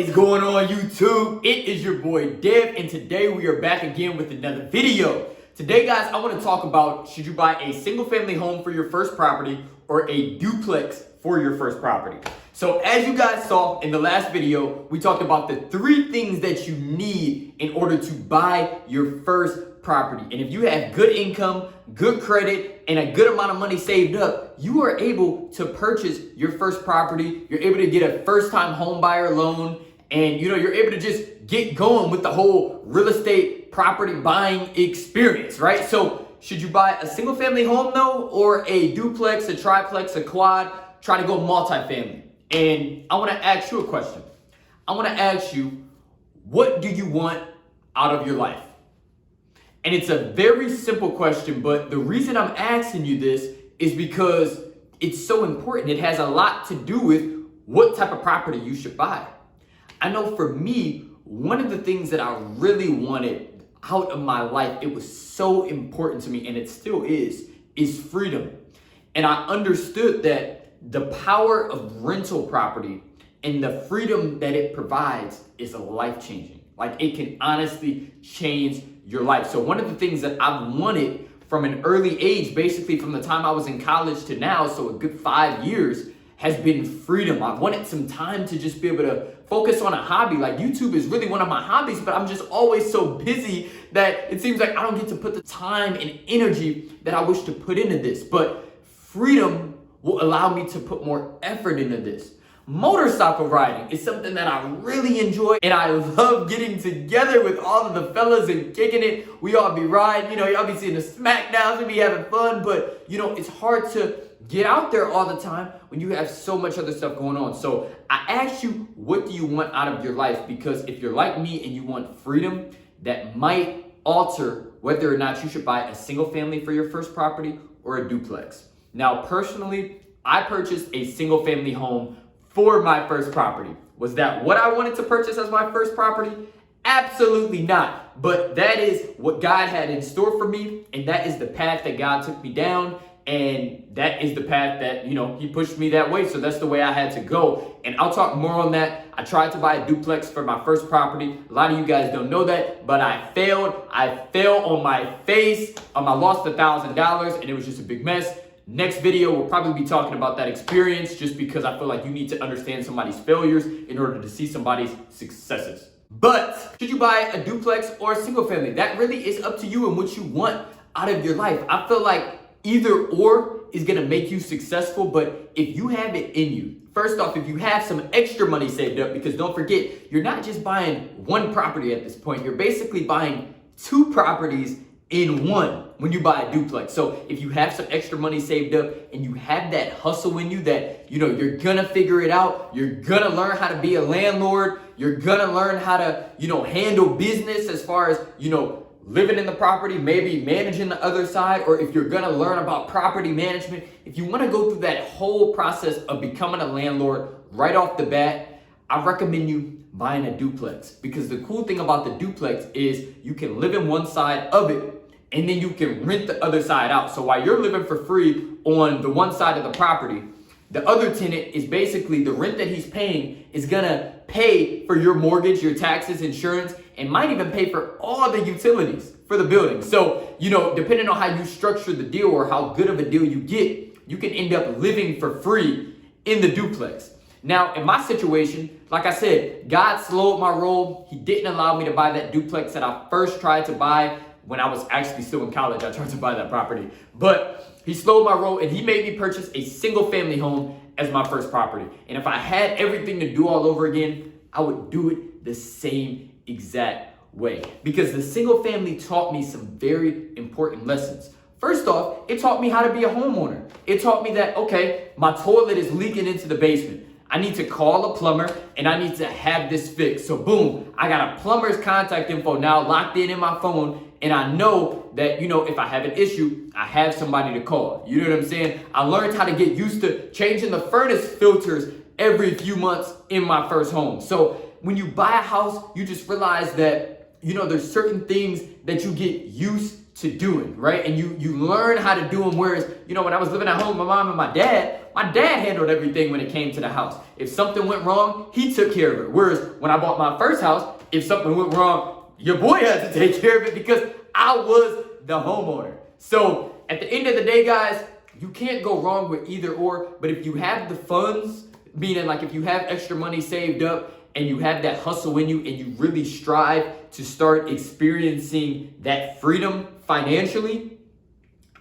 is going on, YouTube? It is your boy Dev, and today we are back again with another video. Today, guys, I want to talk about should you buy a single family home for your first property or a duplex for your first property. So as you guys saw in the last video, we talked about the 3 things that you need in order to buy your first property. And if you have good income, good credit, and a good amount of money saved up, you are able to purchase your first property. You're able to get a first-time home buyer loan, and you're able to just get going with the whole real estate property buying experience, right? So should you buy a single family home though, or a duplex, a triplex, a quad? Try to go multifamily. And I want to ask you a question. I want to ask you, what do you want out of your life? And it's a very simple question, but the reason I'm asking you this is because it's so important. It has a lot to do with what type of property you should buy. I know for me, one of the things that I really wanted out of my life, it was so important to me, and it still is freedom. And I understood that the power of rental property and the freedom that it provides is life-changing. Like, it can honestly change your life. So one of the things that I've wanted from an early age, basically from the time I was in college to now, so a good 5 years, has been freedom. I've wanted some time to just be able to focus on a hobby. Like, YouTube is really one of my hobbies, but I'm just always so busy that it seems like I don't get to put the time and energy that I wish to put into this. But freedom will allow me to put more effort into this. Motorcycle riding is something that I really enjoy, and I love getting together with all of the fellas and kicking it. We all be riding, y'all be seeing the smackdowns and be having fun, but it's hard to get out there all the time when you have so much other stuff going on. So I asked you, what do you want out of your life? Because if you're like me and you want freedom, that might alter whether or not you should buy a single family for your first property or a duplex. Now, personally, I purchased a single family home for my first property. Was that what I wanted to purchase as my first property? Absolutely not. But that is what God had in store for me, and that is the path that God took me down, and that is the path that, he pushed me that way. So that's the way I had to go. And I'll talk more on that. I tried to buy a duplex for my first property. A lot of you guys don't know that, but I failed. I fell on my face. I lost $1,000, and it was just a big mess. Next video, we'll probably be talking about that experience, just because I feel like you need to understand somebody's failures in order to see somebody's successes. But should you buy a duplex or a single family? That really is up to you and what you want out of your life. I feel like either or is gonna make you successful, but if you have it in you, first off, if you have some extra money saved up, because don't forget, you're not just buying one property at this point, you're basically buying 2 properties in one when you buy a duplex. So if you have some extra money saved up and you have that hustle in you that, you're gonna figure it out, you're gonna learn how to be a landlord, you're gonna learn how to, handle business as far as, living in the property, maybe managing the other side, or if you're gonna learn about property management, if you wanna go through that whole process of becoming a landlord right off the bat, I recommend you buying a duplex. Because the cool thing about the duplex is you can live in one side of it, and then you can rent the other side out. So while you're living for free on the one side of the property, the other tenant is basically, the rent that he's paying is gonna pay for your mortgage, your taxes, insurance, and might even pay for all the utilities for the building. So, depending on how you structure the deal or how good of a deal you get, you can end up living for free in the duplex. Now, in my situation, like I said, God slowed my roll. He didn't allow me to buy that duplex that I first tried to buy when I was actually still in college. I tried to buy that property, but he slowed my roll and he made me purchase a single family home as my first property. And if I had everything to do all over again, I would do it the same exact way, because the single family taught me some very important lessons. First off, it taught me how to be a homeowner. It taught me that, okay, my toilet is leaking into the basement. I need to call a plumber and I need to have this fixed. So boom, I got a plumber's contact info now locked in my phone, and I know that, if I have an issue, I have somebody to call. You know what I'm saying? I learned how to get used to changing the furnace filters every few months in my first home. So when you buy a house, you just realize that, there's certain things that you get used to doing, right? And you learn how to do them. Whereas, you know, when I was living at home with my mom and my dad handled everything when it came to the house. If something went wrong, he took care of it. Whereas when I bought my first house, if something went wrong, your boy had to take care of it because I was the homeowner. So at the end of the day, guys, you can't go wrong with either or. But if you have the funds, meaning like if you have extra money saved up and you have that hustle in you and you really strive to start experiencing that freedom financially,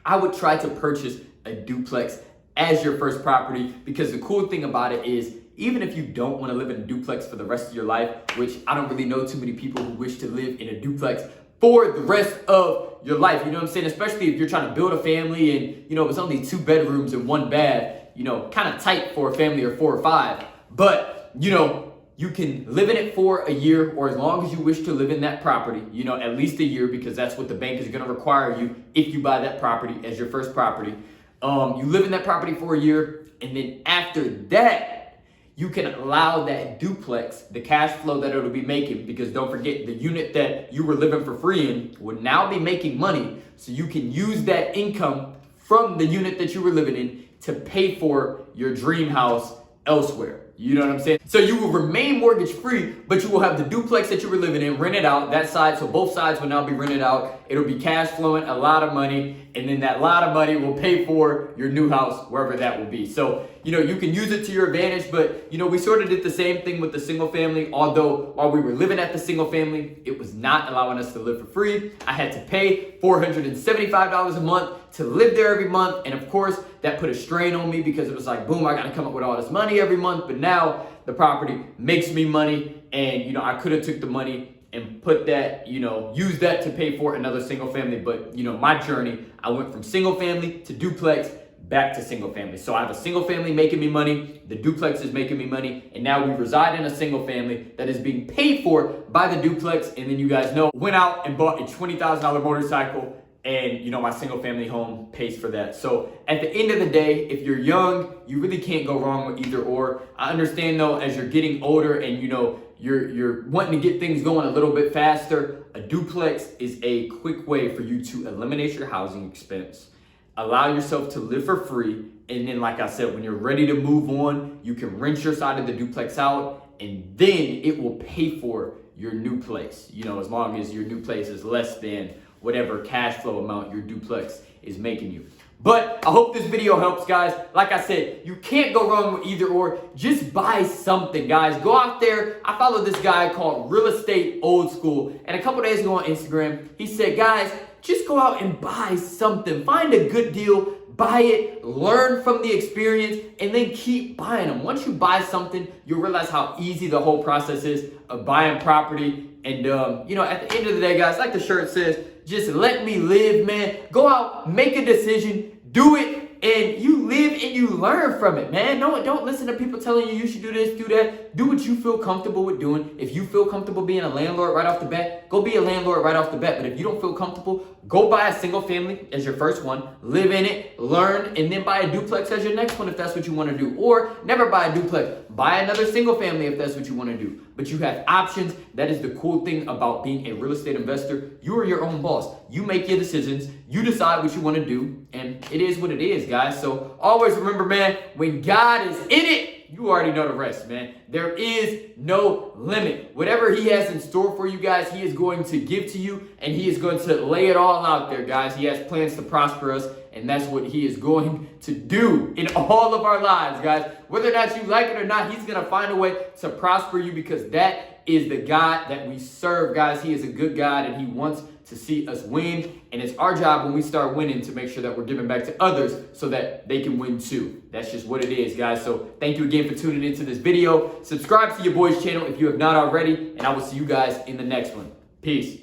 I would try to purchase a duplex as your first property, because the cool thing about it is, even if you don't want to live in a duplex for the rest of your life, which I don't really know too many people who wish to live in a duplex for the rest of your life, you know what I'm saying? Especially if you're trying to build a family and, you know, it's only 2 bedrooms and 1 bath, you know, kind of tight for a family or 4 or 5. But, you know, you can live in it for a year or as long as you wish to live in that property, you know, at least a year, because that's what the bank is going to require you if you buy that property as your first property. You live in that property for a year, and then after that, you can allow that duplex, the cash flow that it'll be making, because don't forget, the unit that you were living for free in will now be making money. So you can use that income from the unit that you were living in to pay for your dream house elsewhere. You know what I'm saying? So you will remain mortgage free, but you will have the duplex that you were living in rented out, that side. So both sides will now be rented out. It'll be cash flowing, a lot of money. And then that lot of money will pay for your new house, wherever that will be. So, you know, you can use it to your advantage, but, you know, we sort of did the same thing with the single family. Although while we were living at the single family, it was not allowing us to live for free. I had to pay $475 a month to live there every month. And of course, that put a strain on me because it was like, boom, I got to come up with all this money every month. But now the property makes me money, and, you know, I could have took the money and put that, you know, use that to pay for another single family. But, you know, my journey, I went from single family to duplex back to single family. So I have a single family making me money, the duplex is making me money, and now we reside in a single family that is being paid for by the duplex. And then you guys know, went out and bought a $20,000 motorcycle, and, you know, my single family home pays for that. So at the end of the day, if you're young, you really can't go wrong with either or. I understand though, as you're getting older and, you know, you're wanting to get things going a little bit faster, a duplex is a quick way for you to eliminate your housing expense, allow yourself to live for free, and then, like I said, when you're ready to move on, you can rent your side of the duplex out, and then it will pay for your new place, you know, as long as your new place is less than whatever cash flow amount your duplex is making you. But I hope this video helps, guys. Like I said, you can't go wrong with either or. Just buy something, guys. Go out there. I follow this guy called Real Estate Old School, and a couple days ago on Instagram, he said, guys, just go out and buy something. Find a good deal, buy it, learn from the experience, and then keep buying them. Once you buy something, you'll realize how easy the whole process is of buying property. And, you know, at the end of the day, guys, like the shirt says, just let me live, man. Go out, make a decision, do it, and you live and you learn from it, man. No, don't listen to people telling you should do this, do that. Do what you feel comfortable with doing. If you feel comfortable being a landlord right off the bat, go be a landlord right off the bat. But if you don't feel comfortable, go buy a single family as your first one, live in it, learn, and then buy a duplex as your next one if that's what you want to do. Or never buy a duplex. Buy another single family if that's what you want to do. But you have options. That is the cool thing about being a real estate investor. You are your own boss. You make your decisions. You decide what you want to do. And it is what it is, guys. So always remember, man, when God is in it, you already know the rest, man. There is no limit. Whatever he has in store for you guys, he is going to give to you, and he is going to lay it all out there, guys. He has plans to prosper us, and that's what he is going to do in all of our lives, guys. Whether or not you like it or not, he's going to find a way to prosper you, because that is the God that we serve, guys. He is a good God, and he wants to see us win. And it's our job when we start winning to make sure that we're giving back to others so that they can win too. That's just what it is, guys. So thank you again for tuning into this video. Subscribe to your boy's channel if you have not already, and I will see you guys in the next one. Peace.